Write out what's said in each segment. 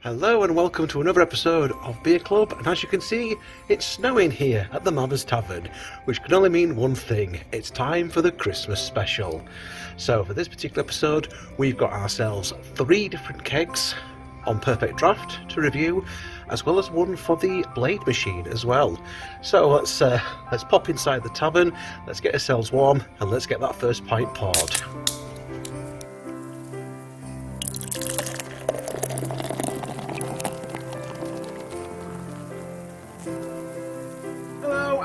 Hello and welcome to another episode of Beer Club, and as you can see, it's snowing here at the Mabbers Tavern, which can only mean one thing: it's time for the Christmas special. So for this particular episode, we've got ourselves 3 different kegs on Perfect Draft to review, as well as one for the Blade machine as well. So let's pop inside the tavern, let's get ourselves warm, and let's get that first pint poured.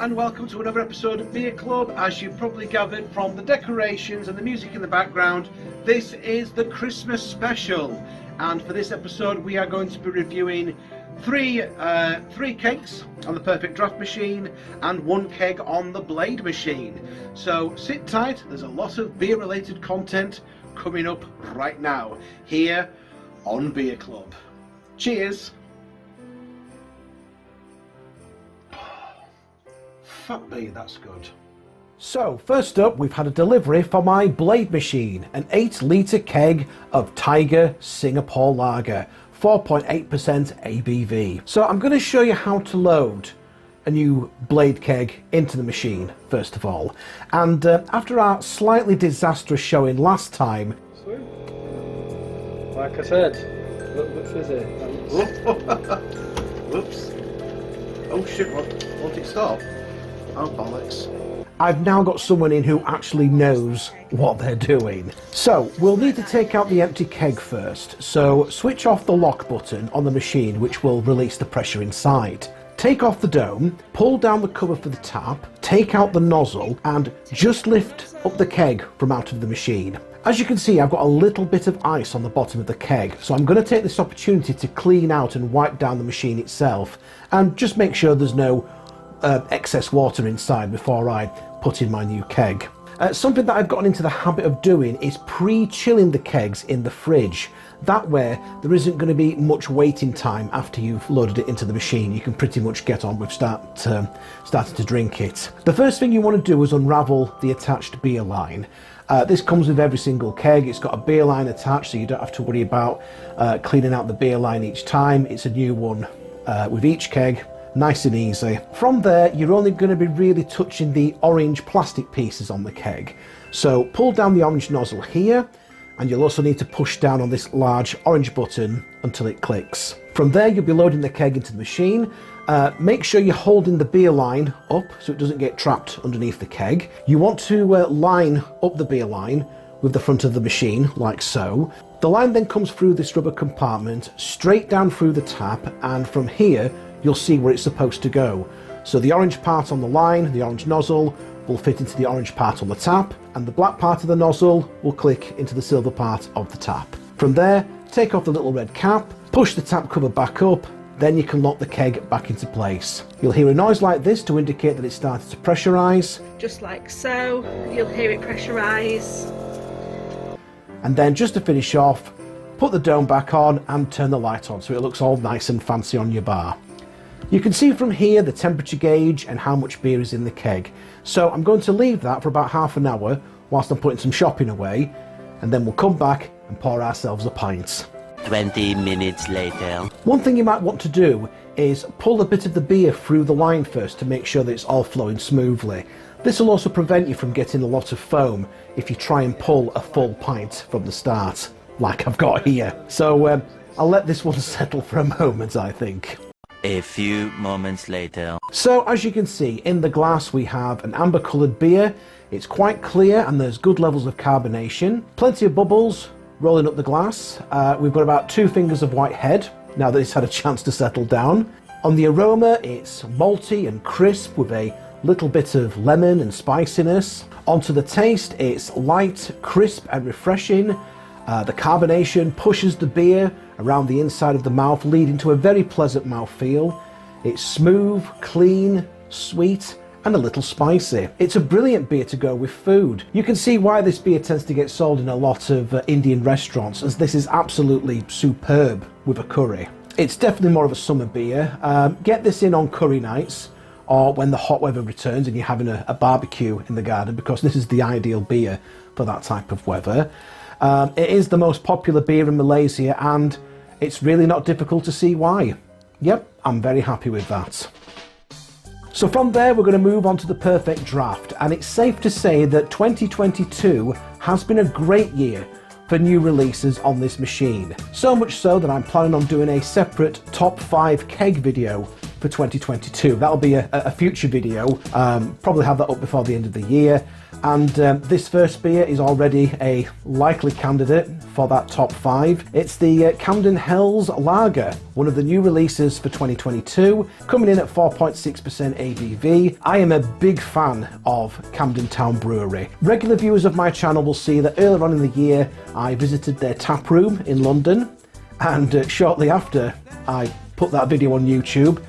And welcome to another episode of Beer Club. As you've probably gathered from the decorations and the music in the background, this is the Christmas special, and for this episode we are going to be reviewing three kegs on the Perfect Draft machine and 1 keg on the Blade machine. So sit tight, there's a lot of beer related content coming up right now here on Beer Club. Cheers! Fuck me, that's good. So, first up, we've had a delivery for my Blade machine, an 8-litre keg of Tiger Singapore Lager, 4.8% ABV. So I'm going to show you how to load a new Blade keg into the machine, first of all. And after our slightly disastrous showing last time... Sweet. Like I said, a little bit fizzy. Whoops. Oh shit, won't it stop? Oh, bollocks. I've now got someone in who actually knows what they're doing. So, we'll need to take out the empty keg first. So, switch off the lock button on the machine, which will release the pressure inside. Take off the dome, pull down the cover for the tap, take out the nozzle, and just lift up the keg from out of the machine. As you can see, I've got a little bit of ice on the bottom of the keg, so I'm going to take this opportunity to clean out and wipe down the machine itself, and just make sure there's no excess water inside before I put in my new keg. Something that I've gotten into the habit of doing is pre-chilling the kegs in the fridge. That way there isn't going to be much waiting time after you've loaded it into the machine. You can pretty much get on with starting to drink it. The first thing you want to do is unravel the attached beer line. This comes with every single keg. It's got a beer line attached, so you don't have to worry about cleaning out the beer line each time. It's a new one with each keg. Nice and easy. From there, you're only going to be really touching the orange plastic pieces on the keg. So pull down the orange nozzle here, and you'll also need to push down on this large orange button until it clicks. From there, you'll be loading the keg into the machine. Make sure you're holding the beer line up so it doesn't get trapped underneath the keg. You want to line up the beer line with the front of the machine, like so. The line then comes through this rubber compartment, straight down through the tap, and from here, you'll see where it's supposed to go. So the orange part on the line, the orange nozzle, will fit into the orange part on the tap, and the black part of the nozzle will click into the silver part of the tap. From there, take off the little red cap, push the tap cover back up, then you can lock the keg back into place. You'll hear a noise like this to indicate that it started to pressurise. Just like so, you'll hear it pressurise. And then just to finish off, put the dome back on and turn the light on so it looks all nice and fancy on your bar. You can see from here the temperature gauge and how much beer is in the keg. So I'm going to leave that for about half an hour whilst I'm putting some shopping away, and then we'll come back and pour ourselves a pint. 20 minutes later. One thing you might want to do is pull a bit of the beer through the line first to make sure that it's all flowing smoothly. This will also prevent you from getting a lot of foam if you try and pull a full pint from the start, like I've got here. So I'll let this one settle for a moment, I think. A few moments later. So as you can see, in the glass we have an amber coloured beer. It's quite clear and there's good levels of carbonation. Plenty of bubbles rolling up the glass. We've got about 2 fingers of white head, now that it's had a chance to settle down. On the aroma, it's malty and crisp with a little bit of lemon and spiciness. Onto the taste, it's light, crisp and refreshing. The carbonation pushes the beer around the inside of the mouth, leading to a very pleasant mouthfeel. It's smooth, clean, sweet, and a little spicy. It's a brilliant beer to go with food. You can see why this beer tends to get sold in a lot of Indian restaurants, as this is absolutely superb with a curry. It's definitely more of a summer beer. Get this in on curry nights, or when the hot weather returns and you're having a barbecue in the garden, because this is the ideal beer for that type of weather. It is the most popular beer in Malaysia, and it's really not difficult to see why. Yep, I'm very happy with that. So from there we're going to move on to the perfect draft, and it's safe to say that 2022 has been a great year for new releases on this machine. So much so that I'm planning on doing a separate top 5 keg video for 2022. That'll be a future video, probably have that up before the end of the year. And this first beer is already a likely candidate for that top 5. It's the Camden Hells Lager, one of the new releases for 2022, coming in at 4.6% ABV. I am a big fan of Camden Town Brewery. Regular viewers of my channel will see that earlier on in the year I visited their tap room in London, and shortly after I put that video on YouTube,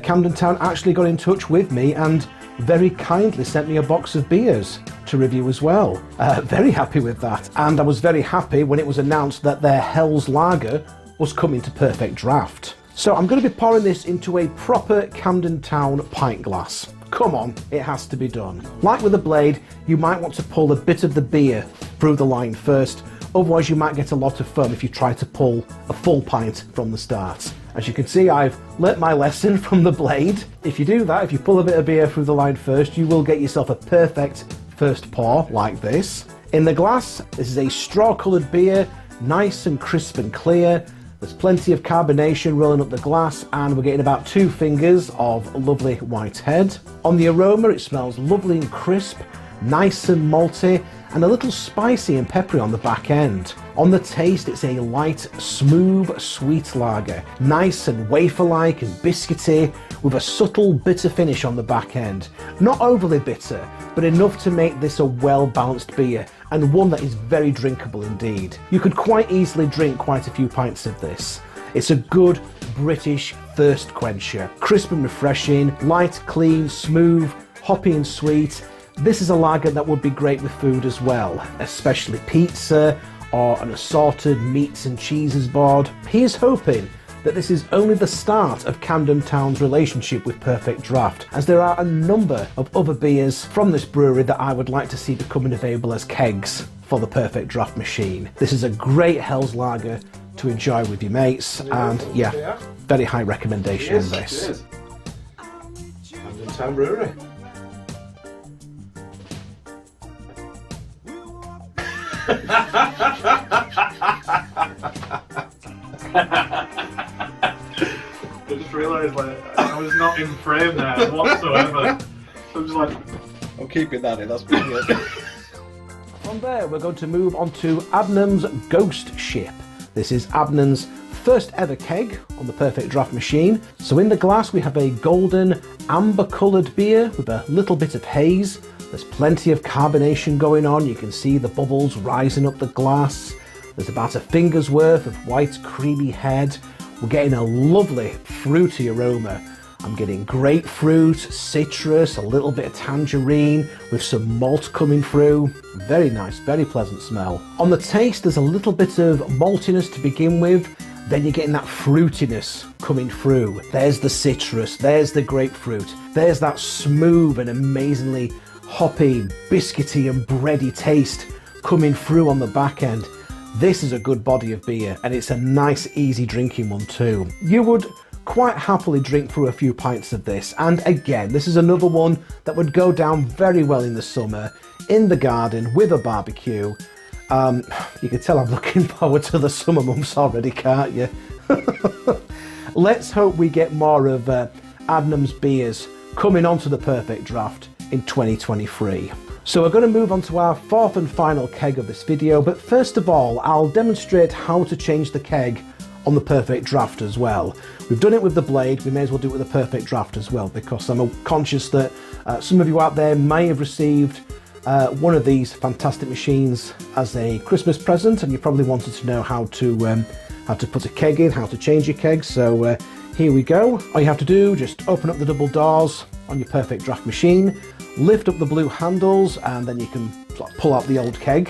Camden Town actually got in touch with me and very kindly sent me a box of beers to review as well. Very happy with that, and I was very happy when it was announced that their Hells Lager was coming to Perfect Draft. So I'm going to be pouring this into a proper Camden Town pint glass. Come on, it has to be done. Like with a Blade, you might want to pull a bit of the beer through the line first, otherwise you might get a lot of foam if you try to pull a full pint from the start. As you can see, I've learnt my lesson from the Blade. If you do that, if you pull a bit of beer through the line first, you will get yourself a perfect first pour like this. In the glass, this is a straw-coloured beer, nice and crisp and clear. There's plenty of carbonation rolling up the glass, and we're getting about 2 fingers of lovely white head. On the aroma, it smells lovely and crisp, nice and malty, and a little spicy and peppery on the back end. On the taste, it's a light, smooth, sweet lager. Nice and wafer-like and biscuity, with a subtle bitter finish on the back end. Not overly bitter, but enough to make this a well-balanced beer, and one that is very drinkable indeed. You could quite easily drink quite a few pints of this. It's a good British thirst quencher. Crisp and refreshing, light, clean, smooth, hoppy and sweet. This is a lager that would be great with food as well, especially pizza or an assorted meats and cheeses board. Here's hoping that this is only the start of Camden Town's relationship with Perfect Draft, as there are a number of other beers from this brewery that I would like to see becoming available as kegs for the Perfect Draft machine. This is a great Hells Lager to enjoy with your mates, and yeah, very high recommendation on this. Camden Town Brewery. I just realised I was not in frame there whatsoever. So I'm just like, I'm keeping that in, that's pretty good. From there, we're going to move on to Adnams Ghost Ship. This is Adnams' first ever keg on the Perfect Draft machine. So in the glass we have a golden amber coloured beer with a little bit of haze. There's plenty of carbonation going on. You can see the bubbles rising up the glass. There's about a finger's worth of white creamy head. We're getting a lovely fruity aroma. I'm getting grapefruit, citrus, a little bit of tangerine with some malt coming through. Very nice, very pleasant smell. On the taste, there's a little bit of maltiness to begin with. Then you're getting that fruitiness coming through. There's the citrus, there's the grapefruit. There's that smooth and amazingly hoppy, biscuity and bready taste coming through on the back end. This is a good body of beer, and it's a nice, easy drinking one too. You would quite happily drink through a few pints of this, and again, this is another one that would go down very well in the summer, in the garden, with a barbecue. You can tell I'm looking forward to the summer months already, can't you? Let's hope we get more of Adnams beers coming onto the Perfect Draft in 2023. So we're going to move on to our fourth and final keg of this video, but first of all I'll demonstrate how to change the keg on the Perfect Draft as well. We've done it with the Blade, we may as well do it with the Perfect Draft as well, because I'm conscious that some of you out there may have received one of these fantastic machines as a Christmas present, and you probably wanted to know how to put a keg in, how to change your keg. So here we go. All you have to do, just open up the double doors on your Perfect Draft machine, lift up the blue handles, and then you can pull out the old keg,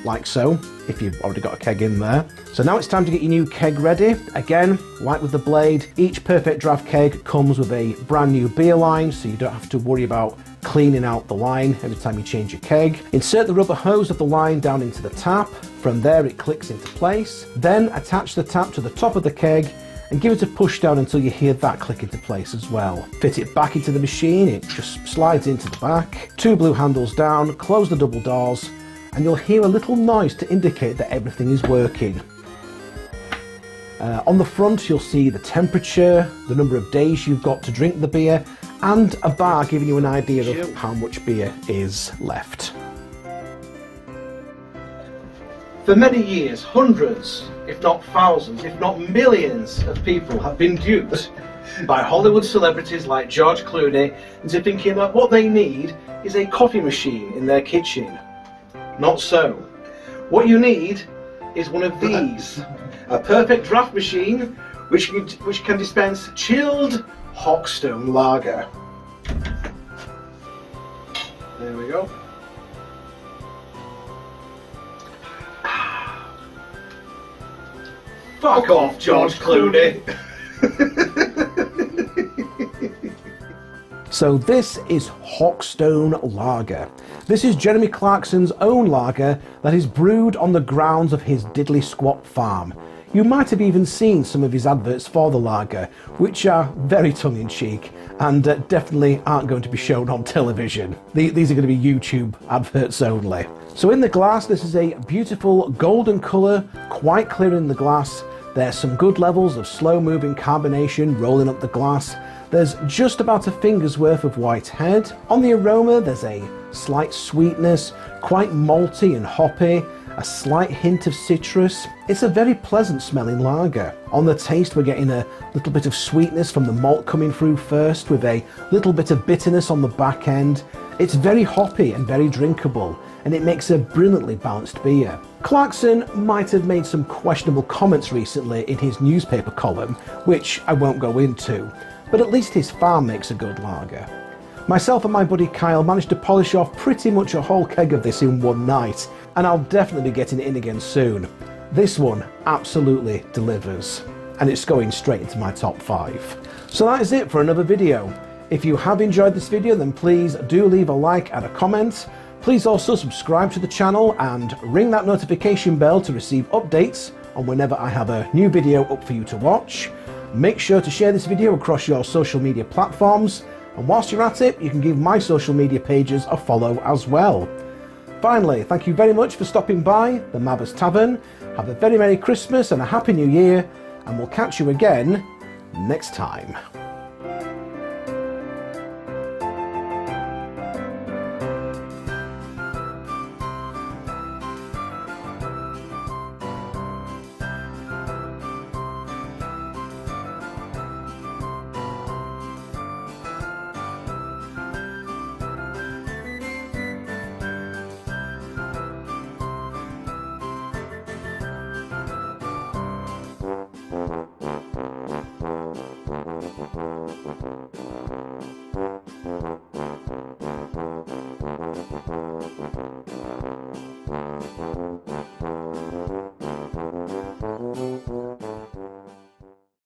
like so, if you've already got a keg in there. So now it's time to get your new keg ready. Again, like with the Blade, each Perfect Draft keg comes with a brand new beer line, so you don't have to worry about cleaning out the line every time you change your keg. Insert the rubber hose of the line down into the tap, From there it clicks into place. Then attach the tap to the top of the keg and give it a push down until you hear that click into place as well. Fit it back into the machine, it just slides into the back. 2 blue handles down, close the double doors, and you'll hear a little noise to indicate that everything is working. On the front you'll see the temperature, the number of days you've got to drink the beer, and a bar giving you an idea of how much beer is left. For many years, hundreds, if not thousands, if not millions of people have been duped by Hollywood celebrities like George Clooney into thinking that what they need is a coffee machine in their kitchen. Not so. What you need is one of these. A perfect draft machine which can dispense chilled Hawkstone lager. There we go. Fuck off, George Clooney. So this is Hawkstone Lager. This is Jeremy Clarkson's own lager that is brewed on the grounds of his diddly squat farm. You might have even seen some of his adverts for the lager, which are very tongue-in-cheek and definitely aren't going to be shown on television. These are going to be YouTube adverts only. So in the glass, this is a beautiful golden colour, quite clear in the glass. There's some good levels of slow-moving carbonation rolling up the glass. There's just about a finger's worth of white head. On the aroma, there's a slight sweetness, quite malty and hoppy, a slight hint of citrus. It's a very pleasant smelling lager. On the taste, we're getting a little bit of sweetness from the malt coming through first, with a little bit of bitterness on the back end. It's very hoppy and very drinkable, and it makes a brilliantly balanced beer. Clarkson might have made some questionable comments recently in his newspaper column, which I won't go into, but at least his farm makes a good lager. Myself and my buddy Kyle managed to polish off pretty much a whole keg of this in one night, and I'll definitely be getting it in again soon. This one absolutely delivers, and it's going straight into my top 5. So that is it for another video. If you have enjoyed this video, then please do leave a like and a comment. Please also subscribe to the channel and ring that notification bell to receive updates on whenever I have a new video up for you to watch. Make sure to share this video across your social media platforms, and whilst you're at it, you can give my social media pages a follow as well. Finally, thank you very much for stopping by the Mabbers Tavern. Have a very Merry Christmas and a Happy New Year, and we'll catch you again next time.